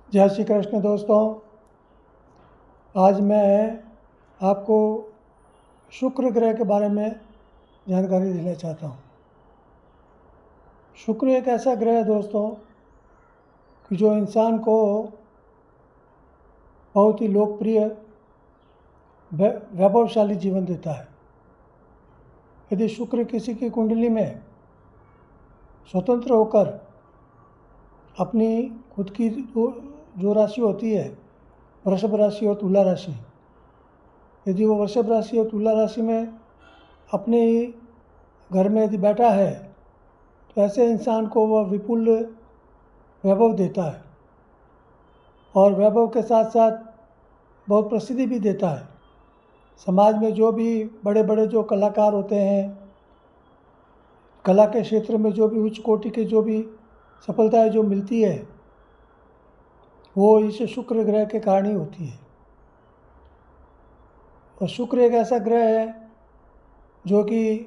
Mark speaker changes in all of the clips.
Speaker 1: जय श्री कृष्ण दोस्तों। आज मैं आपको शुक्र ग्रह के बारे में जानकारी देना चाहता हूँ। शुक्र एक ऐसा ग्रह है दोस्तों कि जो इंसान को बहुत ही लोकप्रिय वैभवशाली जीवन देता है। यदि शुक्र किसी की कुंडली में स्वतंत्र होकर अपनी खुद की जो राशि होती है, वृषभ राशि और तुला राशि, यदि वो वृषभ राशि और तुला राशि में अपने ही घर में यदि बैठा है तो ऐसे इंसान को वह विपुल वैभव देता है और वैभव के साथ साथ बहुत प्रसिद्धि भी देता है। समाज में जो भी बड़े बड़े जो कलाकार होते हैं, कला के क्षेत्र में जो भी उच्च कोटि की जो भी सफलताएं जो मिलती है वो इस शुक्र ग्रह के कारण ही होती है। और शुक्र एक ऐसा ग्रह है जो कि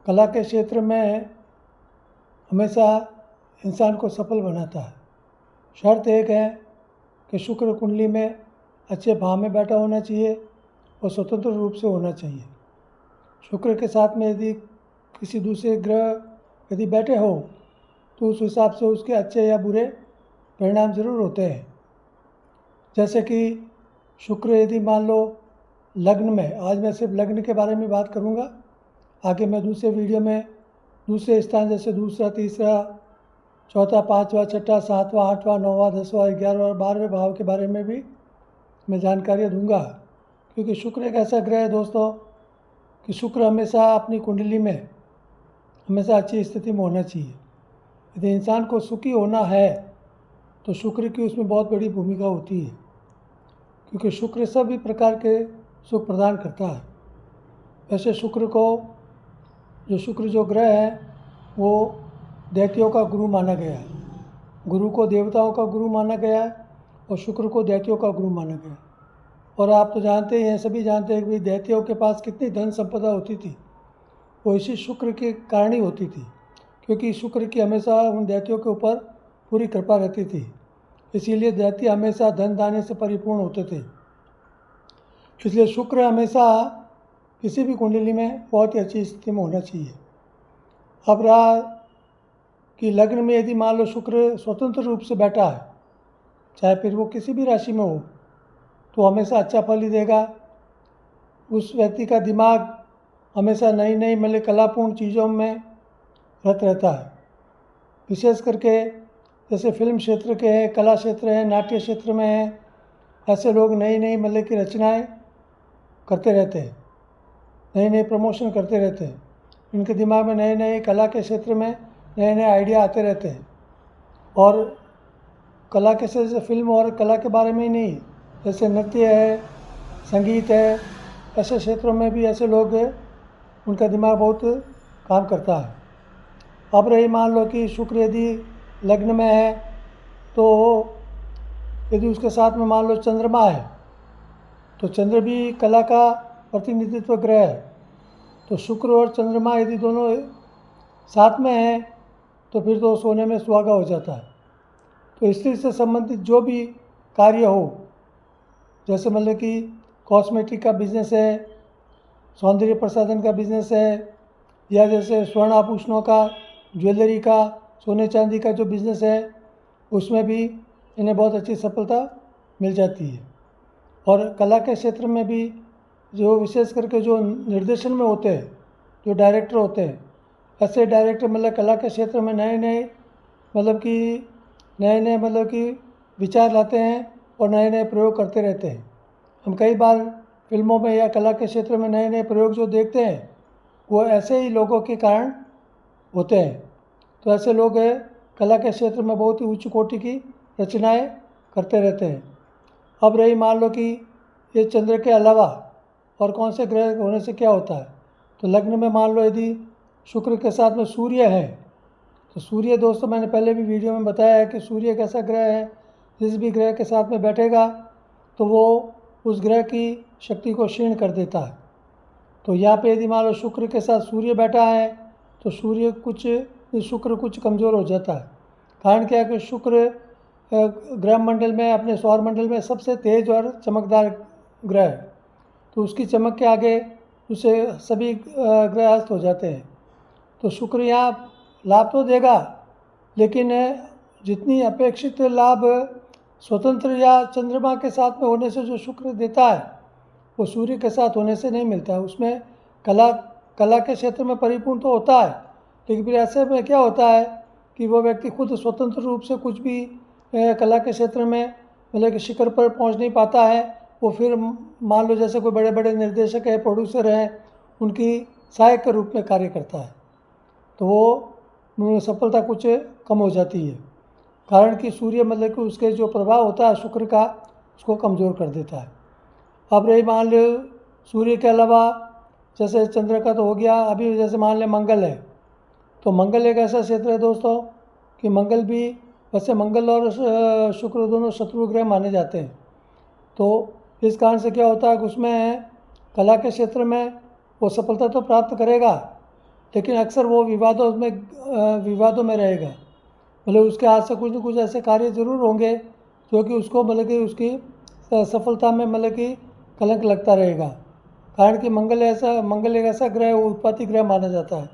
Speaker 1: कला के क्षेत्र में हमेशा इंसान को सफल बनाता है। शर्त एक है कि शुक्र कुंडली में अच्छे भाव में बैठा होना चाहिए और स्वतंत्र रूप से होना चाहिए। शुक्र के साथ में यदि किसी दूसरे ग्रह यदि बैठे हो तो उस हिसाब से उसके अच्छे या बुरे परिणाम जरूर होते हैं। जैसे कि शुक्र यदि मान लो लग्न में, आज मैं सिर्फ लग्न के बारे में बात करूंगा, आगे मैं दूसरे वीडियो में दूसरे स्थान जैसे दूसरा, तीसरा, चौथा, पाँचवा, छठा, सातवां, आठवां, नौवां, 10वां, 11वां और 12वें भाव के बारे में भी मैं जानकारियाँ दूंगा। क्योंकि शुक्र एक ऐसा ग्रह है दोस्तों कि शुक्र हमेशा अपनी कुंडली में हमेशा अच्छी स्थिति में होना चाहिए। यदि इंसान को सुखी होना है तो शुक्र की उसमें बहुत बड़ी भूमिका होती है, क्योंकि शुक्र सभी प्रकार के सुख प्रदान करता है। वैसे शुक्र जो ग्रह है वो दैत्यों का गुरु माना गया है। गुरु को देवताओं का गुरु माना गया है और शुक्र को दैत्यों का गुरु माना गया है। और आप तो जानते ही हैं, सभी जानते हैं कि भाई दैत्यों के पास कितनी धन संपदा होती थी, वो इसी शुक्र के कारण ही होती थी, क्योंकि शुक्र की हमेशा उन दैत्यों के ऊपर पूरी कृपा रहती थी। इसीलिए दैत्य हमेशा धन दाने से परिपूर्ण होते थे। इसलिए शुक्र हमेशा किसी भी कुंडली में बहुत ही अच्छी स्थिति में होना चाहिए। अब रहा कि लग्न में यदि मान लो शुक्र स्वतंत्र रूप से बैठा है, चाहे फिर वो किसी भी राशि में हो, तो हमेशा अच्छा फल ही देगा। उस व्यक्ति का दिमाग हमेशा नई नई मतलब कलापूर्ण चीज़ों में रत रहता है। विशेष करके जैसे फिल्म क्षेत्र के हैं, कला क्षेत्र है, नाट्य क्षेत्र में हैं, ऐसे लोग नई नई मतलब की रचनाएं करते रहते हैं, नए नए प्रमोशन करते रहते हैं। इनके दिमाग में नए नए कला के क्षेत्र में नए नए आइडिया आते रहते हैं। और कला के क्षेत्र से फिल्म और कला के बारे में ही नहीं, जैसे नृत्य है, संगीत है, ऐसे क्षेत्रों में भी ऐसे लोग उनका दिमाग बहुत काम करता है। अब रही मान लो कि शुक्र यदि लग्न में है तो यदि उसके साथ में मान लो चंद्रमा है, तो चंद्र भी कला का प्रतिनिधित्व ग्रह है। तो शुक्र और चंद्रमा यदि दोनों साथ में हैं तो फिर तो सोने में सुहागा हो जाता है। तो स्त्री से संबंधित जो भी कार्य हो, जैसे मतलब कि कॉस्मेटिक का बिजनेस है, सौंदर्य प्रसाधन का बिजनेस है, या जैसे स्वर्ण आभूषणों का, ज्वेलरी का, सोने चांदी का जो बिज़नेस है, उसमें भी इन्हें बहुत अच्छी सफलता मिल जाती है। और कला के क्षेत्र में भी जो विशेष करके जो निर्देशन में होते हैं, जो डायरेक्टर होते हैं, ऐसे डायरेक्टर मतलब कला के क्षेत्र में नए नए मतलब कि विचार लाते हैं और नए नए प्रयोग करते रहते हैं। हम कई बार फिल्मों में या कला के क्षेत्र में नए नए प्रयोग जो देखते हैं वो ऐसे ही लोगों के कारण होते हैं। तो ऐसे लोग कला के क्षेत्र में बहुत ही उच्च कोटि की रचनाएं करते रहते हैं। अब रही मान लो कि ये चंद्र के अलावा और कौन से ग्रह होने से क्या होता है, तो लग्न में मान लो यदि शुक्र के साथ में सूर्य है, तो सूर्य दोस्तों मैंने पहले भी वीडियो में बताया है कि सूर्य एक ऐसा ग्रह है जिस भी ग्रह के साथ में बैठेगा तो वो उस ग्रह की शक्ति को क्षीण कर देता है। तो यहाँ पे यदि मान लो शुक्र के साथ सूर्य बैठा है तो शुक्र कुछ कमज़ोर हो जाता है। कारण क्या है कि शुक्र ग्रह मंडल में, अपने सौर मंडल में सबसे तेज और चमकदार ग्रह है। तो उसकी चमक के आगे उसे सभी ग्रह अस्त हो जाते हैं। तो शुक्र यहाँ लाभ तो देगा, लेकिन जितनी अपेक्षित लाभ स्वतंत्र या चंद्रमा के साथ में होने से जो शुक्र देता है, वो सूर्य के साथ होने से नहीं मिलता है। उसमें कला के क्षेत्र में परिपूर्ण तो होता है, लेकिन फिर ऐसे में क्या होता है कि वो व्यक्ति खुद स्वतंत्र रूप से कुछ भी कला के क्षेत्र में मतलब कि शिखर पर पहुंच नहीं पाता है। वो फिर मान लो जैसे कोई बड़े बड़े निर्देशक है, प्रोड्यूसर हैं, उनकी सहायक के रूप में कार्य करता है, तो वो सफलता कुछ कम हो जाती है। कारण कि सूर्य मतलब कि उसके जो प्रभाव होता है शुक्र का, उसको कमज़ोर कर देता है। अब रही मान लो सूर्य के अलावा जैसे चंद्र का तो हो गया, अभी जैसे मान लें मंगल है, तो मंगल एक ऐसा क्षेत्र है दोस्तों कि मंगल भी, वैसे मंगल और शुक्र दोनों शत्रु ग्रह माने जाते हैं। तो इस कारण से क्या होता है कि उसमें कला के क्षेत्र में वो सफलता तो प्राप्त करेगा, लेकिन अक्सर वो विवादों में रहेगा। मतलब उसके हाथ से कुछ न कुछ ऐसे कार्य जरूर होंगे जो कि उसको मतलब कि उसकी सफलता में मतलब कि कलंक लगता रहेगा। कारण कि मंगल एक ऐसा ग्रह, वो उत्पत्ति ग्रह माना जाता है।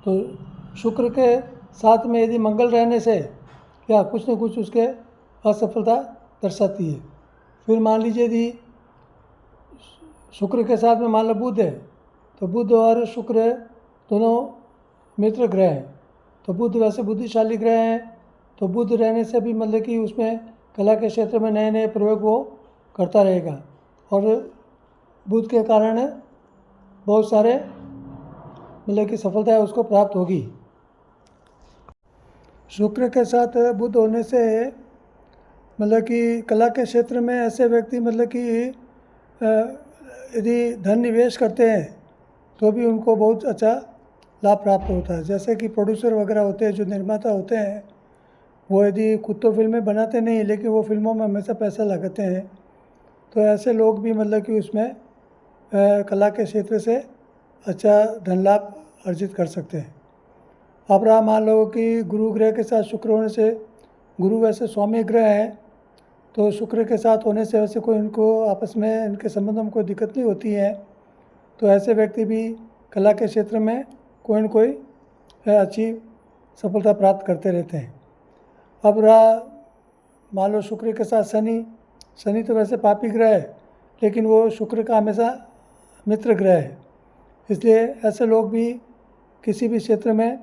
Speaker 1: तो शुक्र के साथ में यदि मंगल रहने से क्या कुछ न कुछ उसके असफलता दर्शाती है। फिर मान लीजिए यदि शुक्र के साथ में मान लो बुध है, तो बुध और शुक्र दोनों मित्र ग्रह हैं। तो बुध वैसे बुद्धिशाली ग्रह हैं, तो बुध रहने से भी मतलब कि उसमें कला के क्षेत्र में नए नए प्रयोग वो करता रहेगा, और बुध के कारण बहुत सारे मतलब कि सफलता उसको प्राप्त होगी। शुक्र के साथ बुध होने से मतलब कि कला के क्षेत्र में ऐसे व्यक्ति मतलब कि यदि धन निवेश करते हैं तो भी उनको बहुत अच्छा लाभ प्राप्त होता है। जैसे कि प्रोड्यूसर वगैरह होते हैं, जो निर्माता होते हैं, वो यदि खुद तो फिल्में बनाते नहीं, लेकिन वो फिल्मों में हमेशा पैसा लगाते हैं, तो ऐसे लोग भी मतलब कि उसमें कला के क्षेत्र से अच्छा धन लाभ अर्जित कर सकते हैं। अब रहा मान लो कि गुरु ग्रह के साथ शुक्र होने से, गुरु वैसे स्वामी ग्रह है, तो शुक्र के साथ होने से वैसे कोई इनको आपस में इनके संबंधों में कोई दिक्कत नहीं होती है। तो ऐसे व्यक्ति भी कला के क्षेत्र में कोई न कोई अच्छी सफलता प्राप्त करते रहते हैं। अब रहा मान लो शुक्र के साथ शनि तो वैसे पापी ग्रह है, लेकिन वो शुक्र का हमेशा मित्र ग्रह है। इसलिए ऐसे लोग भी किसी भी क्षेत्र में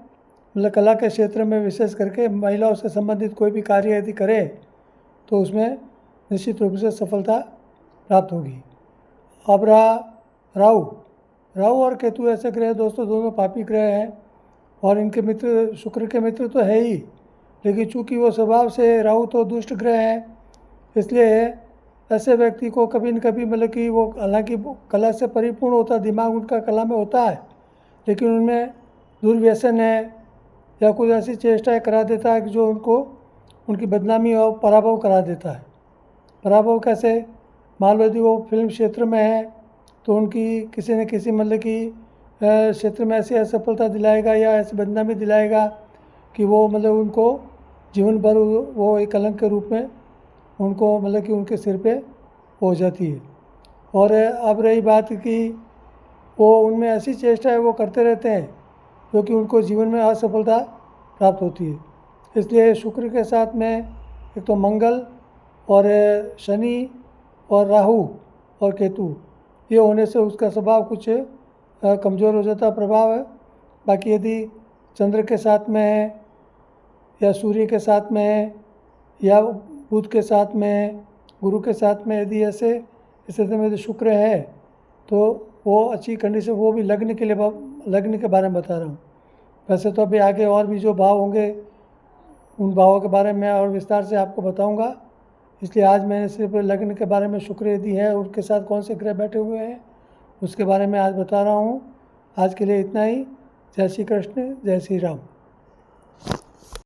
Speaker 1: मतलब कला के क्षेत्र में विशेष करके महिलाओं से संबंधित कोई भी कार्य यदि करें तो उसमें निश्चित रूप से सफलता प्राप्त होगी। अब रहा राहु और केतु ऐसे ग्रह दोस्तों दोनों पापी ग्रह हैं, और इनके मित्र शुक्र के मित्र तो है ही, लेकिन चूंकि वो स्वभाव से राहु तो दुष्ट ग्रह है, इसलिए ऐसे व्यक्ति को कभी न कभी मतलब कि वो हालांकि कला से परिपूर्ण होता, दिमाग उनका कला में होता है, लेकिन उनमें दुर्व्यसन है या कुछ ऐसी चेष्टाएं करा देता है कि जो उनकी बदनामी और पराभव करा देता है। पराभव कैसे? मान लो यदि वो फिल्म क्षेत्र में है तो उनकी किसी न किसी मतलब कि क्षेत्र में ऐसी असफलता दिलाएगा या ऐसी बदनामी दिलाएगा कि वो मतलब उनको जीवन भर वो एक कलंक के रूप में उनको मतलब कि उनके सिर पे हो जाती है। और अब रही बात कि वो उनमें ऐसी चेष्टाएं वो करते रहते हैं जो कि उनको जीवन में असफलता प्राप्त होती है। इसलिए शुक्र के साथ में एक तो मंगल और शनि और राहु और केतु, ये होने से उसका स्वभाव कुछ कमज़ोर हो जाता प्रभाव है। बाकी यदि चंद्र के साथ में है या सूर्य के साथ में है या बुध के साथ में है, गुरु के साथ में यदि ऐसे स्थिति में यदि शुक्र है तो वो अच्छी कंडीशन, वो भी लग्न के बारे में बता रहा हूँ। वैसे तो अभी आगे और भी जो भाव होंगे उन भावों के बारे में और विस्तार से आपको बताऊंगा, इसलिए आज मैंने सिर्फ लग्न के बारे में शुक्र यदि है उनके साथ कौन से ग्रह बैठे हुए हैं उसके बारे में आज बता रहा हूँ। आज के लिए इतना ही। जय श्री कृष्ण, जय श्री राम।